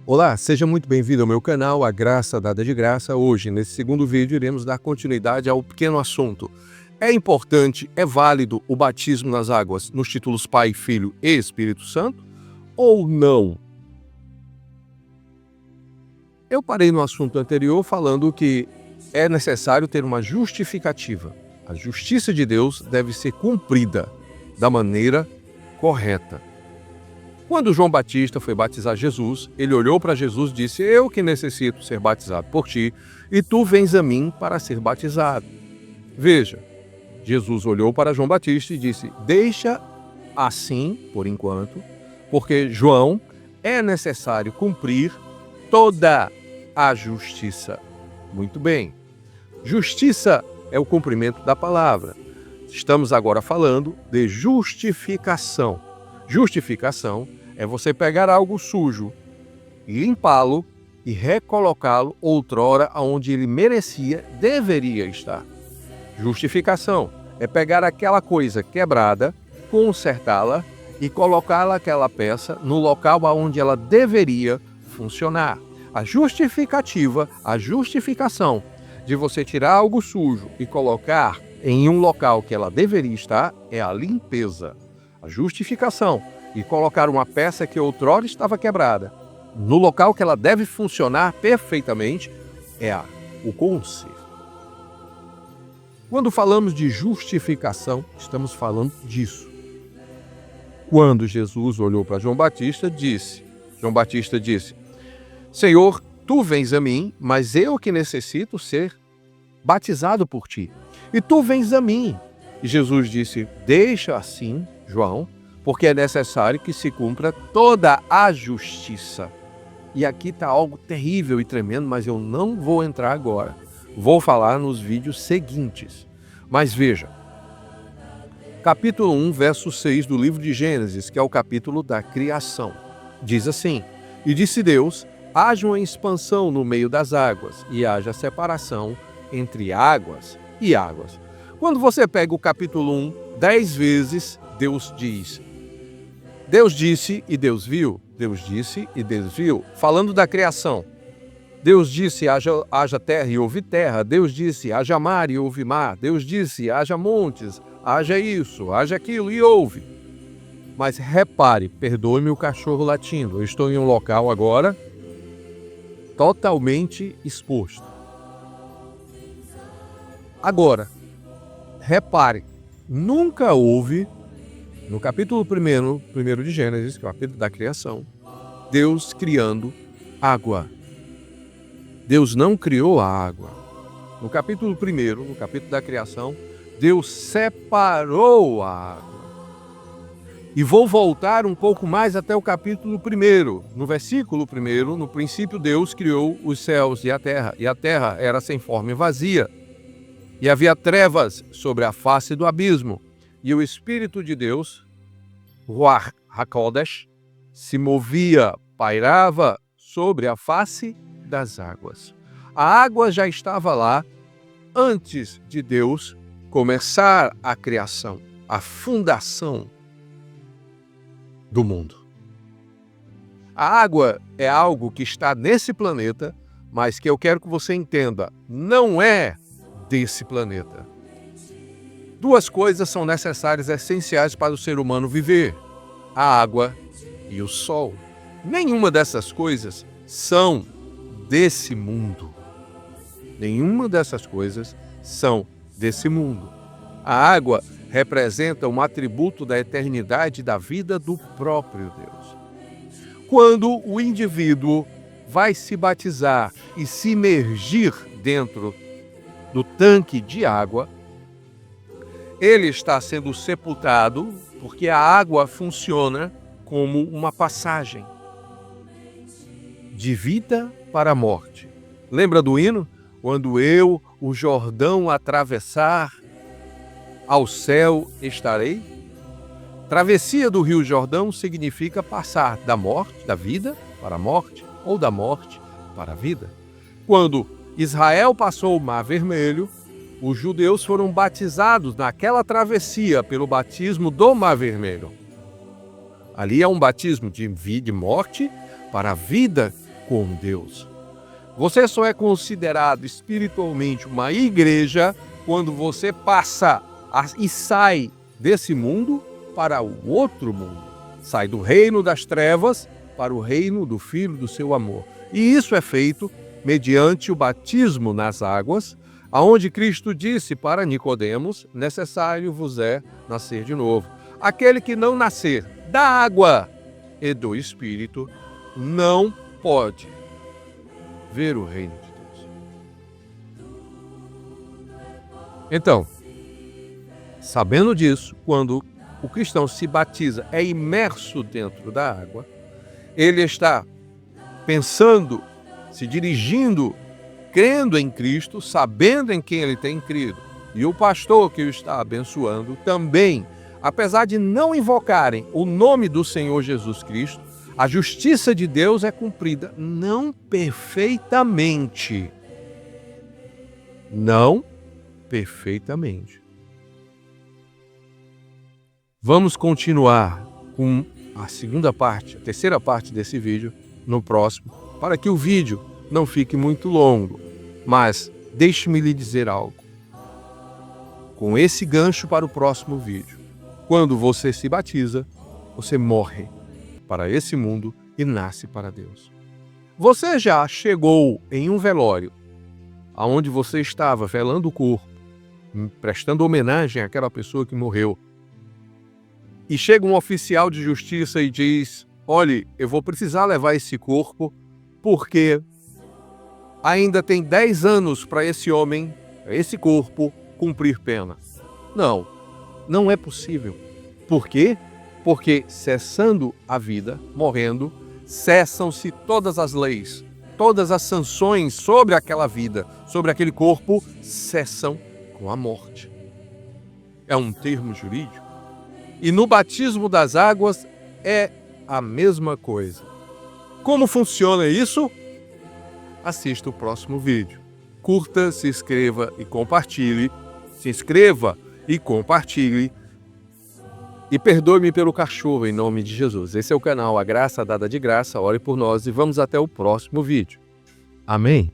Olá, seja muito bem-vindo ao meu canal, A Graça Dada de Graça. Hoje, nesse segundo vídeo, iremos dar continuidade ao pequeno assunto. É importante, é válido o batismo nas águas nos títulos Pai, Filho e Espírito Santo ou não? Eu parei no assunto anterior falando que é necessário ter uma justificativa. A justiça de Deus deve ser cumprida da maneira correta. Quando João Batista foi batizar Jesus, ele olhou para Jesus e disse: "Eu que necessito ser batizado por ti, e tu vens a mim para ser batizado." Veja, Jesus olhou para João Batista e disse: "Deixa assim, por enquanto, porque João é necessário cumprir toda a justiça." Muito bem. Justiça é o cumprimento da palavra. Estamos agora falando de justificação. Justificação é você pegar algo sujo, limpá-lo e recolocá-lo outrora aonde ele merecia, deveria estar. Justificação é pegar aquela coisa quebrada, consertá-la e colocá-la aquela peça no local aonde ela deveria funcionar. A justificativa, a justificação de você tirar algo sujo e colocar em um local que ela deveria estar é a limpeza. A justificação e colocar uma peça que outrora estava quebrada no local que ela deve funcionar perfeitamente é o conserto. Quando falamos de justificação, estamos falando disso. Quando Jesus olhou para João Batista, João Batista disse: "Senhor, tu vens a mim, mas eu que necessito ser batizado por ti. E tu vens a mim." E Jesus disse: "Deixa assim, João, porque é necessário que se cumpra toda a justiça." E aqui está algo terrível e tremendo, mas eu não vou entrar agora. Vou falar nos vídeos seguintes. Mas veja, capítulo 1, verso 6 do livro de Gênesis, que é o capítulo da criação. Diz assim: "E disse Deus, haja uma expansão no meio das águas, e haja separação entre águas e águas." Quando você pega o capítulo 1, 10 vezes Deus diz: Deus disse e Deus viu, Deus disse e Deus viu. Falando da criação, Deus disse: haja terra e houve terra. Deus disse: haja mar e houve mar. Deus disse: haja montes, haja isso, haja aquilo, e houve. Mas repare, perdoe-me o cachorro latindo, eu estou em um local agora totalmente exposto. Agora, repare, nunca houve, no capítulo 1 de Gênesis, que é o capítulo da criação, Deus criando água. Deus não criou a água. No capítulo 1, no capítulo da criação, Deus separou a água. E vou voltar um pouco mais até o capítulo 1. No versículo 1, no princípio Deus criou os céus e a terra era sem forma e vazia. E havia trevas sobre a face do abismo, e o Espírito de Deus, Ruach HaKodesh, se movia, pairava sobre a face das águas. A água já estava lá antes de Deus começar a criação, a fundação do mundo. A água é algo que está nesse planeta, mas que eu quero que você entenda, não é desse planeta. Duas coisas são necessárias, essenciais para o ser humano viver: a água e o sol. Nenhuma dessas coisas são desse mundo. Nenhuma dessas coisas são desse mundo. A água representa um atributo da eternidade da vida do próprio Deus. Quando o indivíduo vai se batizar e se imergir dentro do tanque de água, ele está sendo sepultado, porque a água funciona como uma passagem de vida para a morte. Lembra do hino? Quando eu o Jordão atravessar, ao céu estarei. Travessia do Rio Jordão significa passar da morte, da vida para a morte, ou da morte para a vida. Quando Israel passou o Mar Vermelho, os judeus foram batizados naquela travessia pelo batismo do Mar Vermelho. Ali é um batismo de vida e morte para a vida com Deus. Você só é considerado espiritualmente uma igreja quando você passa e sai desse mundo para o outro mundo. Sai do reino das trevas para o reino do Filho do seu amor. E isso é feito mediante o batismo nas águas, aonde Cristo disse para Nicodemos: necessário vos é nascer de novo. Aquele que não nascer da água e do Espírito não pode ver o reino de Deus. Então, sabendo disso, quando o cristão se batiza, é imerso dentro da água, ele está pensando, se dirigindo, crendo em Cristo, sabendo em quem ele tem crido. E o pastor que o está abençoando também, apesar de não invocarem o nome do Senhor Jesus Cristo, a justiça de Deus é cumprida, não perfeitamente. Não perfeitamente. Vamos continuar com a segunda parte, a terceira parte desse vídeo no próximo, para que o vídeo não fique muito longo. Mas deixe-me lhe dizer algo. Com esse gancho para o próximo vídeo, quando você se batiza, você morre para esse mundo e nasce para Deus. Você já chegou em um velório, aonde você estava velando o corpo, prestando homenagem àquela pessoa que morreu, e chega um oficial de justiça e diz: olhe, eu vou precisar levar esse corpo porque ainda tem 10 anos para esse homem, esse corpo, cumprir pena. Não, não é possível. Por quê? Porque cessando a vida, morrendo, cessam-se todas as leis, todas as sanções sobre aquela vida, sobre aquele corpo, cessam com a morte. É um termo jurídico. E no batismo das águas é a mesma coisa. Como funciona isso? Assista o próximo vídeo. Curta, se inscreva e compartilhe. Se inscreva e compartilhe. E perdoe-me pelo cachorro, em nome de Jesus. Esse é o canal A Graça Dada de Graça. Ore por nós e vamos até o próximo vídeo. Amém?